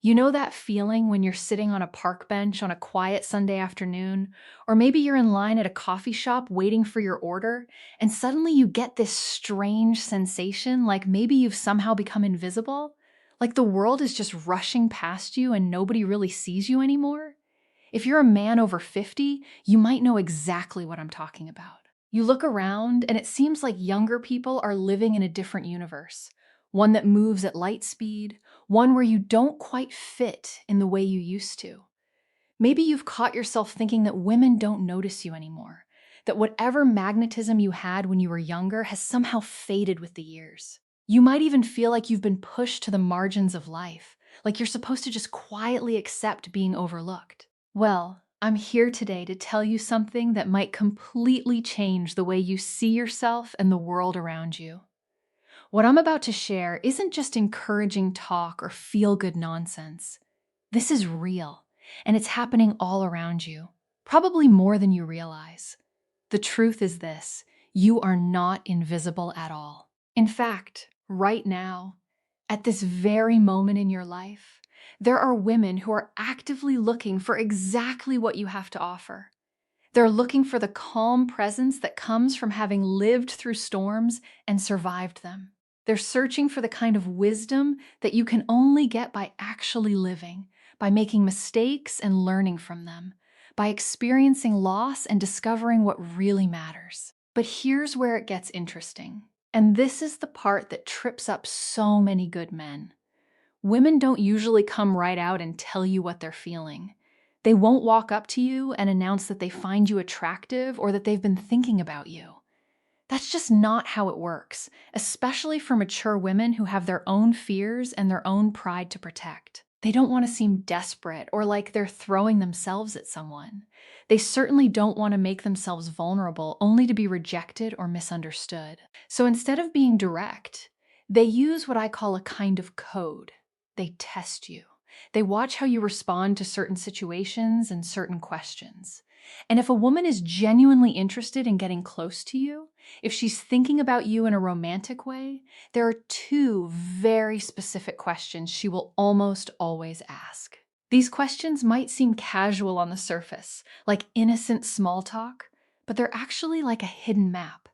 You know that feeling when you're sitting on a park bench on a quiet Sunday afternoon, or maybe you're in line at a coffee shop waiting for your order, and suddenly you get this strange sensation like maybe you've somehow become invisible? Like the world is just rushing past you and nobody really sees you anymore? If you're a man over 50, you might know exactly what I'm talking about. You look around, and it seems like younger people are living in a different universe, one that moves at light speed, one where you don't quite fit in the way you used to. Maybe you've caught yourself thinking that women don't notice you anymore, that whatever magnetism you had when you were younger has somehow faded with the years. You might even feel like you've been pushed to the margins of life, like you're supposed to just quietly accept being overlooked. Well, I'm here today to tell you something that might completely change the way you see yourself and the world around you. What I'm about to share isn't just encouraging talk or feel-good nonsense. This is real, and it's happening all around you, probably more than you realize. The truth is this: you are not invisible at all. In fact, right now, at this very moment in your life, there are women who are actively looking for exactly what you have to offer. They're looking for the calm presence that comes from having lived through storms and survived them. They're searching for the kind of wisdom that you can only get by actually living, by making mistakes and learning from them, by experiencing loss and discovering what really matters. But here's where it gets interesting. And this is the part that trips up so many good men. Women don't usually come right out and tell you what they're feeling. They won't walk up to you and announce that they find you attractive or that they've been thinking about you. That's just not how it works, especially for mature women who have their own fears and their own pride to protect. They don't want to seem desperate or like they're throwing themselves at someone. They certainly don't want to make themselves vulnerable only to be rejected or misunderstood. So instead of being direct, they use what I call a kind of code. They test you. They watch how you respond to certain situations and certain questions. And if a woman is genuinely interested in getting close to you, if she's thinking about you in a romantic way, there are two very specific questions she will almost always ask. These questions might seem casual on the surface, like innocent small talk, but they're actually like a hidden map.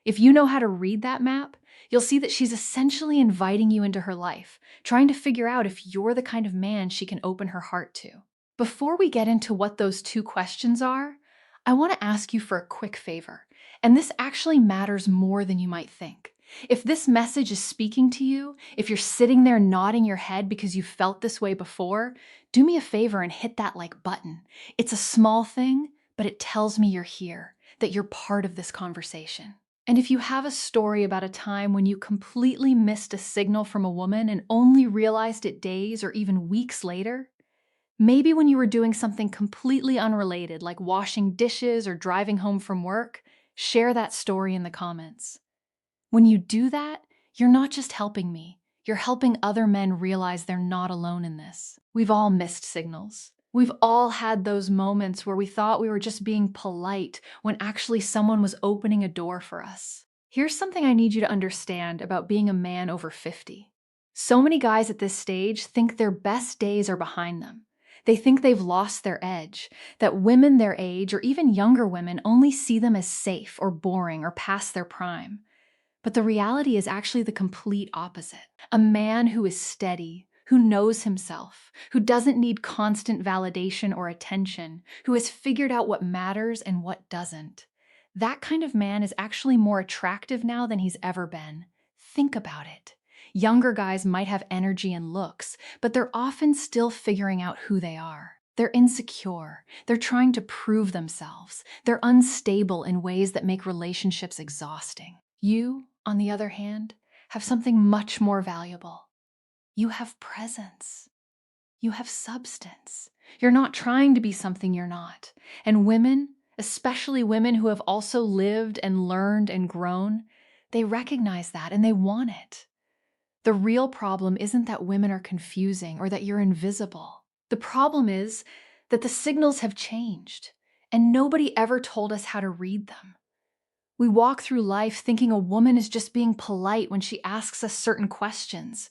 If you know how to read that map, you'll see that she's essentially inviting you into her life, trying to figure out if you're the kind of man she can open her heart to. Before we get into what those two questions are, I want to ask you for a quick favor, and this actually matters more than you might think. If this message is speaking to you, if you're sitting there nodding your head because you felt this way before, do me a favor and hit that like button. It's a small thing, but it tells me you're here, that you're part of this conversation. And if you have a story about a time when you completely missed a signal from a woman and only realized it days or even weeks later, maybe when you were doing something completely unrelated, like washing dishes or driving home from work, share that story in the comments. When you do that, you're not just helping me, you're helping other men realize they're not alone in this. We've all missed signals. We've all had those moments where we thought we were just being polite when actually someone was opening a door for us. Here's something I need you to understand about being a man over 50. So many guys at this stage think their best days are behind them. They think they've lost their edge, that women their age or even younger women only see them as safe or boring or past their prime. But the reality is actually the complete opposite. A man who is steady, who knows himself, who doesn't need constant validation or attention, who has figured out what matters and what doesn't. That kind of man is actually more attractive now than he's ever been. Think about it. Younger guys might have energy and looks, but they're often still figuring out who they are. They're insecure. They're trying to prove themselves. They're unstable in ways that make relationships exhausting. You, on the other hand, have something much more valuable. You have presence. You have substance. You're not trying to be something you're not. And women, especially women who have also lived and learned and grown, they recognize that and they want it. The real problem isn't that women are confusing or that you're invisible. The problem is that the signals have changed, and nobody ever told us how to read them. We walk through life thinking a woman is just being polite when she asks us certain questions.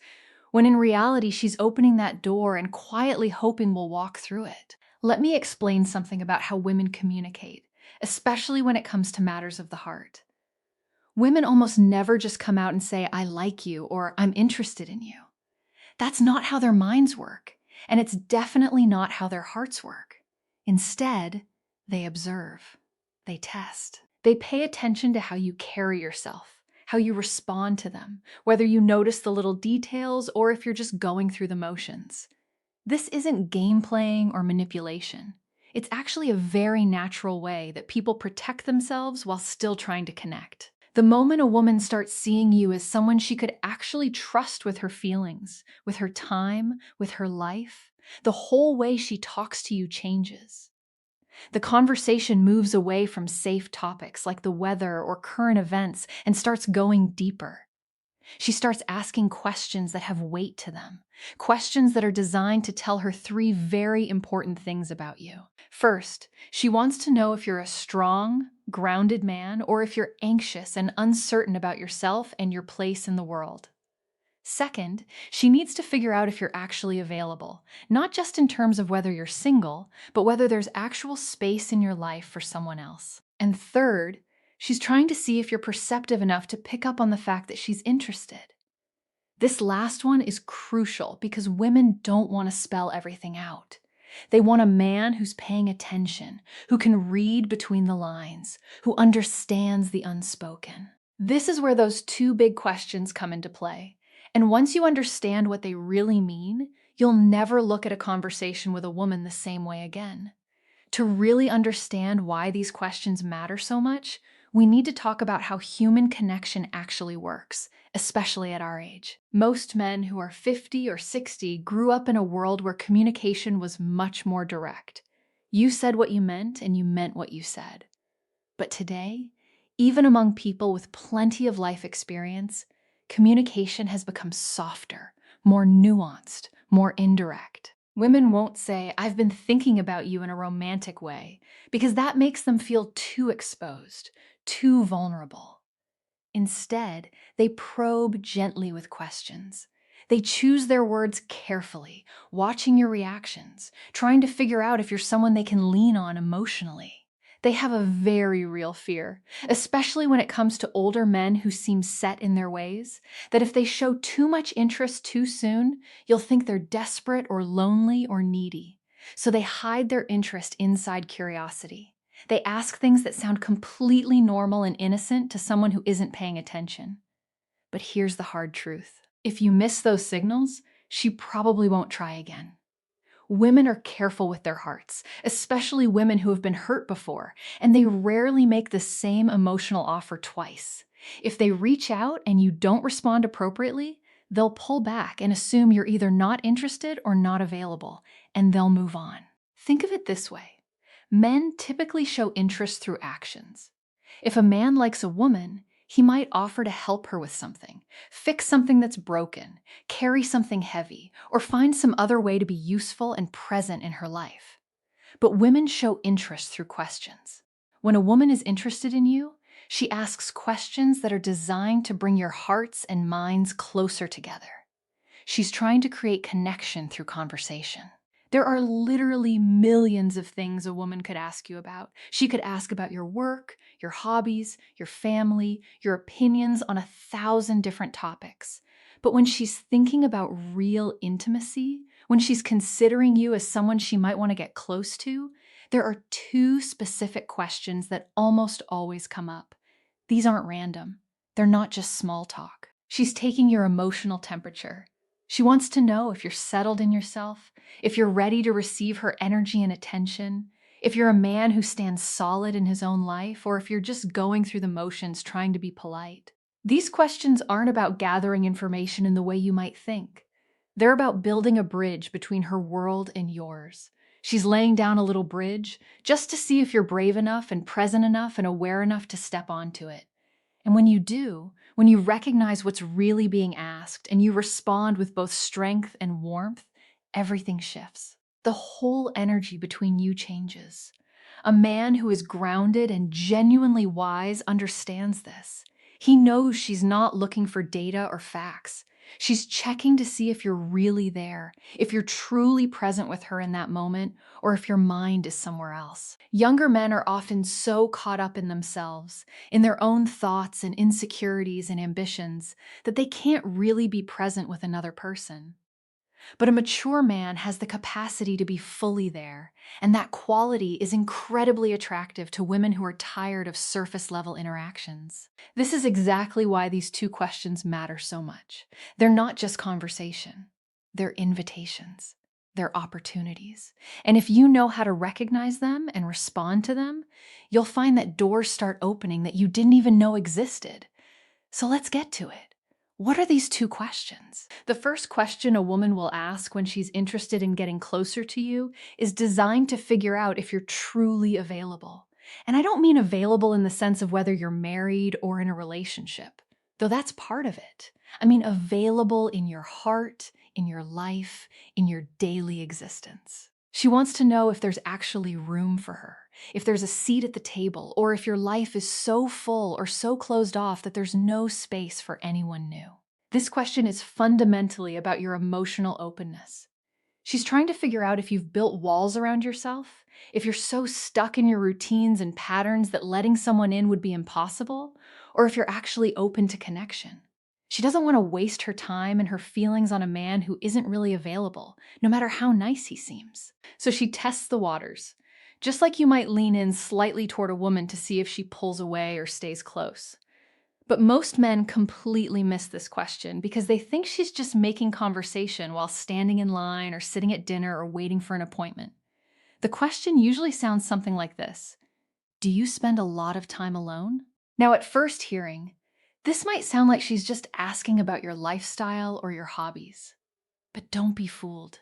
when in reality she's opening that door and quietly hoping we'll walk through it. Let me explain something about how women communicate, especially when it comes to matters of the heart. Women almost never just come out and say, "I like you," or "I'm interested in you." That's not how their minds work, and it's definitely not how their hearts work. Instead, they observe, they test. They pay attention to how you carry yourself, how you respond to them, whether you notice the little details or if you're just going through the motions. This isn't game playing or manipulation. It's actually a very natural way that people protect themselves while still trying to connect. The moment a woman starts seeing you as someone she could actually trust with her feelings, with her time, with her life, the whole way she talks to you changes. The conversation moves away from safe topics like the weather or current events and starts going deeper. She starts asking questions that have weight to them, questions that are designed to tell her three very important things about you. First, she wants to know if you're a strong, grounded man or if you're anxious and uncertain about yourself and your place in the world. Second, she needs to figure out if you're actually available, not just in terms of whether you're single, but whether there's actual space in your life for someone else. And third, she's trying to see if you're perceptive enough to pick up on the fact that she's interested. This last one is crucial because women don't want to spell everything out. They want a man who's paying attention, who can read between the lines, who understands the unspoken. This is where those two big questions come into play. And once you understand what they really mean, you'll never look at a conversation with a woman the same way again. To really understand why these questions matter so much, we need to talk about how human connection actually works, especially at our age. Most men who are 50 or 60 grew up in a world where communication was much more direct. You said what you meant, and you meant what you said. But today, even among people with plenty of life experience, communication has become softer, more nuanced, more indirect. Women won't say, "I've been thinking about you" in a romantic way, because that makes them feel too exposed, too vulnerable. Instead, they probe gently with questions. They choose their words carefully, watching your reactions, trying to figure out if you're someone they can lean on emotionally. They have a very real fear, especially when it comes to older men who seem set in their ways, that if they show too much interest too soon, you'll think they're desperate or lonely or needy. So they hide their interest inside curiosity. They ask things that sound completely normal and innocent to someone who isn't paying attention. But here's the hard truth. If you miss those signals, she probably won't try again. Women are careful with their hearts, especially women who have been hurt before, and they rarely make the same emotional offer twice. If they reach out and you don't respond appropriately, they'll pull back and assume you're either not interested or not available, and they'll move on. Think of it this way. Men typically show interest through actions. If a man likes a woman, he might offer to help her with something, fix something that's broken, carry something heavy, or find some other way to be useful and present in her life. But women show interest through questions. When a woman is interested in you, she asks questions that are designed to bring your hearts and minds closer together. She's trying to create connection through conversation. There are literally millions of things a woman could ask you about. She could ask about your work, your hobbies, your family, your opinions on 1,000 different topics. But when she's thinking about real intimacy, when she's considering you as someone she might want to get close to, there are two specific questions that almost always come up. These aren't random. They're not just small talk. She's taking your emotional temperature. She wants to know if you're settled in yourself, if you're ready to receive her energy and attention, if you're a man who stands solid in his own life, or if you're just going through the motions trying to be polite. These questions aren't about gathering information in the way you might think. They're about building a bridge between her world and yours. She's laying down a little bridge just to see if you're brave enough and present enough and aware enough to step onto it. And when you do, when you recognize what's really being asked and you respond with both strength and warmth, everything shifts. The whole energy between you changes. A man who is grounded and genuinely wise understands this. He knows she's not looking for data or facts. She's checking to see if you're really there, if you're truly present with her in that moment, or if your mind is somewhere else. Younger men are often so caught up in themselves, in their own thoughts and insecurities and ambitions, that they can't really be present with another person. But a mature man has the capacity to be fully there, and that quality is incredibly attractive to women who are tired of surface-level interactions. This is exactly why these two questions matter so much. They're not just conversation. They're invitations. They're opportunities. And if you know how to recognize them and respond to them, you'll find that doors start opening that you didn't even know existed. So let's get to it. What are these two questions? The first question a woman will ask when she's interested in getting closer to you is designed to figure out if you're truly available. And I don't mean available in the sense of whether you're married or in a relationship, though that's part of it. I mean available in your heart, in your life, in your daily existence. She wants to know if there's actually room for her, if there's a seat at the table, or if your life is so full or so closed off that there's no space for anyone new. This question is fundamentally about your emotional openness. She's trying to figure out if you've built walls around yourself, if you're so stuck in your routines and patterns that letting someone in would be impossible, or if you're actually open to connection. She doesn't want to waste her time and her feelings on a man who isn't really available, no matter how nice he seems. So she tests the waters, just like you might lean in slightly toward a woman to see if she pulls away or stays close. But most men completely miss this question because they think she's just making conversation while standing in line or sitting at dinner or waiting for an appointment. The question usually sounds something like this: do you spend a lot of time alone? Now, at first hearing, this might sound like she's just asking about your lifestyle or your hobbies. But don't be fooled.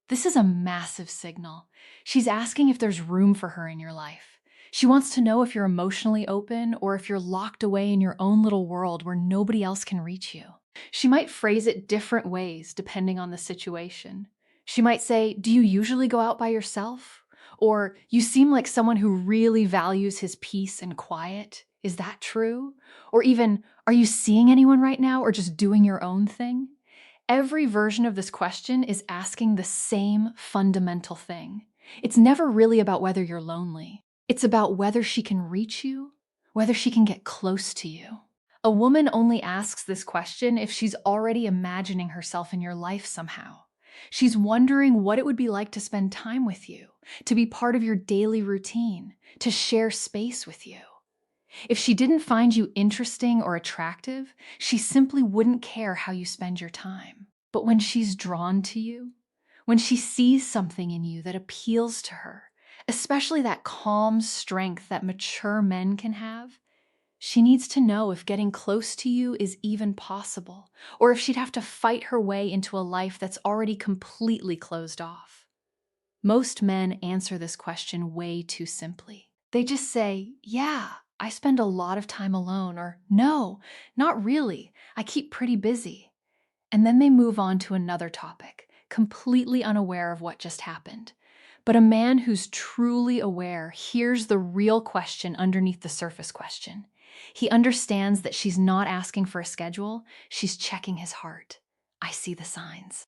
This is a massive signal. She's asking if there's room for her in your life. She wants to know if you're emotionally open or if you're locked away in your own little world where nobody else can reach you. She might phrase it different ways depending on the situation. She might say, "Do you usually go out by yourself?" Or, "You seem like someone who really values his peace and quiet. Is that true?" Or even, "Are you seeing anyone right now or just doing your own thing?" Every version of this question is asking the same fundamental thing. It's never really about whether you're lonely. It's about whether she can reach you, whether she can get close to you. A woman only asks this question if she's already imagining herself in your life somehow. She's wondering what it would be like to spend time with you, to be part of your daily routine, to share space with you. If she didn't find you interesting or attractive, she simply wouldn't care how you spend your time. But when she's drawn to you, when she sees something in you that appeals to her, especially that calm strength that mature men can have, she needs to know if getting close to you is even possible, or if she'd have to fight her way into a life that's already completely closed off. Most men answer this question way too simply. They just say, "Yeah, I spend a lot of time alone," or "No, not really. I keep pretty busy." And then they move on to another topic, completely unaware of what just happened. But a man who's truly aware hears the real question underneath the surface question. He understands that she's not asking for a schedule, she's checking his heart. I see the signs.